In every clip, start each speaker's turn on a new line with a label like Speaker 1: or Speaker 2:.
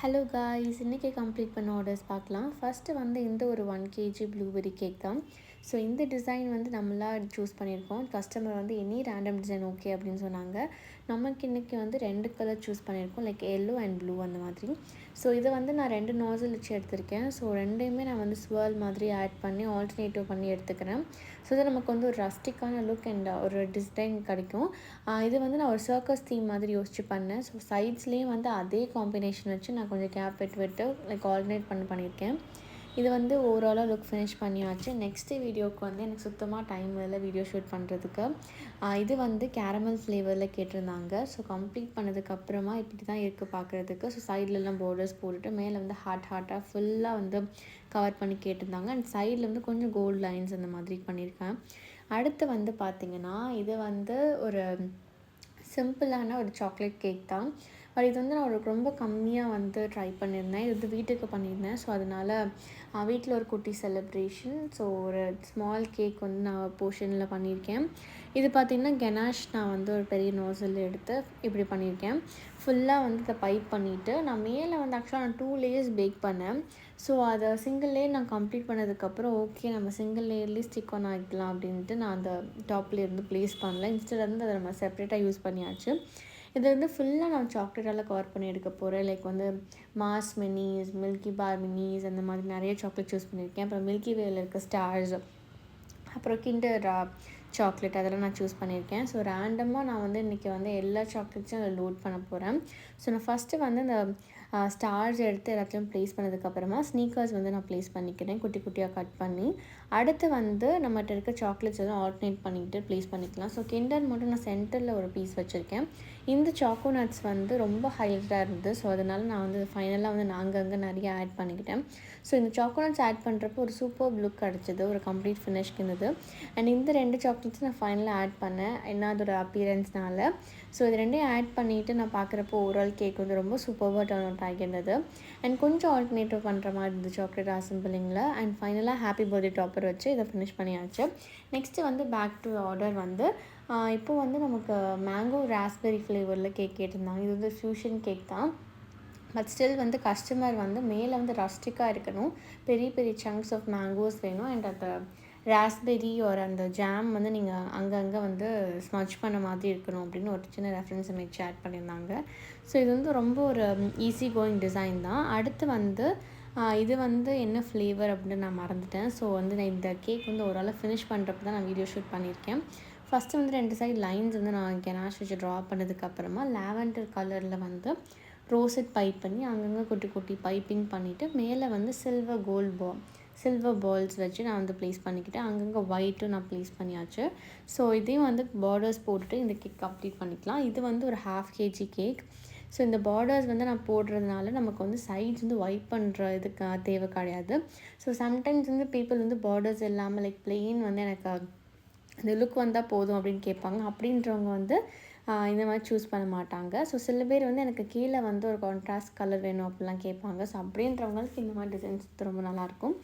Speaker 1: Hello guys, இன்றைக்கி complete பண்ண orders பார்க்கலாம். ஃபஸ்ட்டு வந்து இந்த ஒரு 1 kg ப்ளூபெர்ரி கேக் தான். ஸோ இந்த டிசைன் வந்து நம்மளாக சூஸ் பண்ணியிருக்கோம். கஸ்டமர் வந்து எனி ரேண்டம் டிசைன் ஓகே அப்படின்னு சொன்னாங்க. நமக்கு இன்றைக்கி வந்து 2 கலர் சூஸ் பண்ணியிருக்கோம், லைக் எல்லோ அண்ட் ப்ளூ அந்த மாதிரி. ஸோ இதை வந்து நான் 2 நாசில் வச்சு எடுத்திருக்கேன். ஸோ ரெண்டையுமே நான் வந்து ஸ்வர்ல் மாதிரி ஆட் பண்ணி ஆல்டர்னேட்டிவ் பண்ணி எடுத்துக்கிறேன். ஸோ இது நமக்கு வந்து ஒரு ரஸ்டிக்கான லுக் அண்ட் ஒரு டிசைன் கிடைக்கும். இது வந்து நான் ஒரு சர்க்கஸ் தீம் மாதிரி யோசிச்சு பண்ணேன். ஸோ சைட்ஸ்லேயும் வந்து அதே காம்பினேஷன் வச்சு நான் கொஞ்சம் கேப் விட்டு லைக் ஆல்டர்னேட் பண்ணியிருக்கேன். இது வந்து ஓவராலாக லுக் ஃபினிஷ் பண்ணியாச்சு. நெக்ஸ்ட்டு வீடியோவுக்கு வந்து எனக்கு சுத்தமாக டைம் இல்லை வீடியோ ஷூட் பண்ணுறதுக்கு. இது வந்து கேரமல் ஃப்ளேவரில் கேட்டிருந்தாங்க. ஸோ கம்ப்ளீட் பண்ணதுக்கப்புறமா இப்படி தான் இருக்குது பார்க்குறதுக்கு. ஸோ சைட்லலாம் பார்டர்ஸ் போட்டுட்டு மேலே வந்து ஹார்ட்டாக ஃபுல்லாக வந்து கவர் பண்ணி கேட்டிருந்தாங்க. அண்ட் சைடில் வந்து கொஞ்சம் கோல்டு லைன்ஸ் அந்த மாதிரி பண்ணியிருக்கேன். அடுத்து வந்து பார்த்திங்கன்னா இது வந்து ஒரு சிம்பிளான ஒரு சாக்லேட் கேக் தான். பட் இது வந்து நான் ரொம்ப கம்மியாக வந்து ட்ரை பண்ணியிருந்தேன். இது வந்து வீட்டுக்கு பண்ணியிருந்தேன். ஸோ அதனால் வீட்டில் ஒரு குட்டி செலிப்ரேஷன். ஸோ ஒரு ஸ்மால் கேக் வந்து நான் போர்ஷனில் பண்ணியிருக்கேன். இது பார்த்திங்கன்னா கெனாஷ் நான் வந்து ஒரு பெரிய நோசல் எடுத்து இப்படி பண்ணியிருக்கேன். ஃபுல்லாக வந்து இதை பைப் பண்ணிவிட்டு நான் மேலே வந்து ஆக்சுவலாக நான் 2 லேயர்ஸ் பேக் பண்ணேன். ஸோ அதை சிங்கிள் லேயர் நான் கம்ப்ளீட் பண்ணதுக்கப்புறம் ஓகே நம்ம சிங்கிள் லேயர்லேயே ஸ்டிக் ஆன் ஆகிக்கலாம் அப்படின்ட்டு நான் அந்த டாப்லேயே இருந்து ப்ளேஸ் பண்ணல. இன்ஸ்டெட் வந்து அதை நம்ம செப்பரேட்டாக யூஸ் பண்ணியாச்சு. இது வந்து ஃபுல்லாக நான் சாக்லேட்டால் கவர் பண்ணி எடுக்க போகிறேன். லைக் வந்து மாஸ் மினிஸ், மில்கி பார் மினிஸ் அந்த மாதிரி நிறைய சாக்லேட் சூஸ் பண்ணியிருக்கேன். அப்புறம் மில்கி வேல இருக்க ஸ்டார்ஸ், அப்புறம் கிண்டர் சாக்லேட் அதெல்லாம் நான் சூஸ் பண்ணியிருக்கேன். ஸோ ரேண்டமாக நான் வந்து இன்றைக்கி வந்து எல்லா சாக்லேட்ஸும் அதில் லோட் பண்ண போகிறேன். ஸோ நான் ஃபஸ்ட்டு வந்து இந்த ஸ்டார்ஸ் எடுத்து எல்லாத்தையும் ப்ளேஸ் பண்ணதுக்கப்புறமா ஸ்னீக்கர்ஸ் வந்து நான் ப்ளேஸ் பண்ணிக்கிறேன் குட்டி குட்டியாக கட் பண்ணி. அடுத்து வந்து நம்மகிட்ட இருக்க சாக்லேட்ஸ் எல்லாம் ஆல்டர்னேட் பண்ணிக்கிட்டு ப்ளேஸ் பண்ணிக்கலாம். ஸோ கிண்டர் மட்டும் நான் சென்டரில் ஒரு பீஸ் வச்சுருக்கேன். இந்த சாக்கோ நட்ஸ் வந்து ரொம்ப ஹைலைட்டாக இருந்தது. ஸோ அதனால் நான் வந்து ஃபைனலாக வந்து நான் அங்கங்கே நிறைய ஆட் பண்ணிக்கிட்டேன். ஸோ இந்த சாக்கோ நட்ஸ் ஆட் பண்ணுறப்போ ஒரு சூப்பர் லுக் கிடச்சிது, ஒரு கம்ப்ளீட் ஃபினிஷ்க்கு இருந்தது. அண்ட் இந்த 2 சாக்லேட்ஸ் நான் ஃபைனலாக ஆட் பண்ணேன் என்ன அதோட அப்பியரன்ஸ்னால. ஸோ இது ரெண்டையும் ஆட் பண்ணிவிட்டு நான் பார்க்குறப்போ ஓவரால் கேக் வந்து ரொம்ப சூப்பராக டர்ன் அவுட் ஆகியிருந்தது. அண்ட் கொஞ்சம் ஆல்டர்னேட்டிவ் பண்ணுற மாதிரி இருந்தது சாக்லேட் அசம்பிளிங்கில். அண்ட் ஃபைனலாக ஹாப்பி பர்த்டே டாப்பர் வச்சு இதை ஃபினிஷ் பண்ணியாச்சு. நெக்ஸ்ட்டு வந்து பேக் டு ஆர்டர் வந்து இப்போது வந்து நமக்கு மேங்கோ ராஸ்பெரி ஃப்ளேவரில் கேக் கேட்டிருந்தாங்க. இது வந்து ஃப்யூஷன் கேக் தான். பட் ஸ்டில் வந்து கஸ்டமர் வந்து மேலே வந்து ரஸ்டிக்காக இருக்கணும், பெரிய பெரிய சங்க்ஸ் ஆஃப் மேங்கோஸ் வேணும். அண்ட் அந்த ராஸ்பெரி ஒரு அந்த ஜாம் வந்து நீங்கள் அங்கங்கே வந்து ஸ்மட்ச் பண்ண மாதிரி இருக்கணும் அப்படின்னு ஒரு சின்ன ரெஃபரன்ஸ் இமேஜ் ஆட் பண்ணியிருந்தாங்க. ஸோ இது வந்து ரொம்ப ஒரு ஈஸி கோயிங் டிசைன் தான். அடுத்து வந்து இது வந்து என்ன ஃப்ளேவர் அப்படின்னு நான் மறந்துட்டேன். ஸோ வந்து நான் இந்த கேக் வந்து ஓரளவு ஃபினிஷ் பண்ணுறப்ப தான் நான் வீடியோ ஷூட் பண்ணியிருக்கேன். ஃபஸ்ட்டு வந்து 2 சைடு லைன்ஸ் வந்து நான் கெனாஷ் வச்சு ட்ரா பண்ணதுக்கப்புறமா லாவெண்டர் கலரில் வந்து ரோசட் பைப் பண்ணி அங்கங்கே குட்டி குட்டி பைப்பிங் பண்ணிவிட்டு மேலே வந்து சில்வர் பால்ஸ் வச்சு நான் வந்து ப்ளேஸ் பண்ணிக்கிட்டேன். அங்கங்கே ஒயிட்டும் நான் ப்ளேஸ் பண்ணியாச்சு. ஸோ இதையும் வந்து பார்டர்ஸ் போட்டுட்டு இந்த கேக் கம்ப்ளீட் பண்ணிக்கலாம். இது வந்து ஒரு 1/2 kg கேக். ஸோ இந்த பார்டர்ஸ் வந்து நான் போடுறதுனால நமக்கு வந்து சைட்ஸ் வந்து ஒயிட் பண்ணுற இதுக்கு தேவை கிடையாது. ஸோ சம்டைம்ஸ் வந்து பீப்புள் வந்து பார்டர்ஸ் இல்லாமல் லைக் பிளெயின் வந்து எனக்கு இந்த லுக் வந்தால் போதும் அப்படின்னு கேட்பாங்க. அப்படின்றவங்க வந்து இந்த மாதிரி சூஸ் பண்ண மாட்டாங்க. ஸோ சில பேர் வந்து எனக்கு கீழே வந்து ஒரு கான்ட்ராஸ்ட் கலர் வேணும் அப்படிலாம் கேட்பாங்க. ஸோ அப்படின்றவங்களுக்கு இந்த மாதிரி டிசைன்ஸ் ரொம்ப நல்லாயிருக்கும்.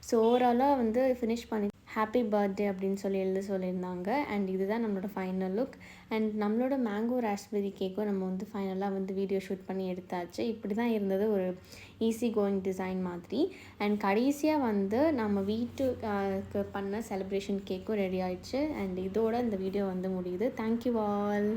Speaker 1: ஸோ ஓவராலாக வந்து ஃபினிஷ் பண்ணி ஹாப்பி பர்த்டே அப்படின்னு சொல்லி எழுத சொல்லியிருந்தாங்க. அண்ட் இதுதான் நம்மளோட ஃபைனல் லுக். அண்ட் நம்மளோட மேங்கோ ராஸ்பெரி கேக்கும் நம்ம வந்து ஃபைனலாக வந்து வீடியோ ஷூட் பண்ணி எடுத்தாச்சு. இப்படி தான் இருந்தது, ஒரு ஈஸி கோயிங் டிசைன் மாதிரி. அண்ட் கடைசியாக வந்து நம்ம வீட்டுக்கு பண்ண செலிப்ரேஷன் கேக்கும் ரெடி ஆயிடுச்சு. அண்ட் இதோட இந்த வீடியோ வந்து முடியுது. Thank you all.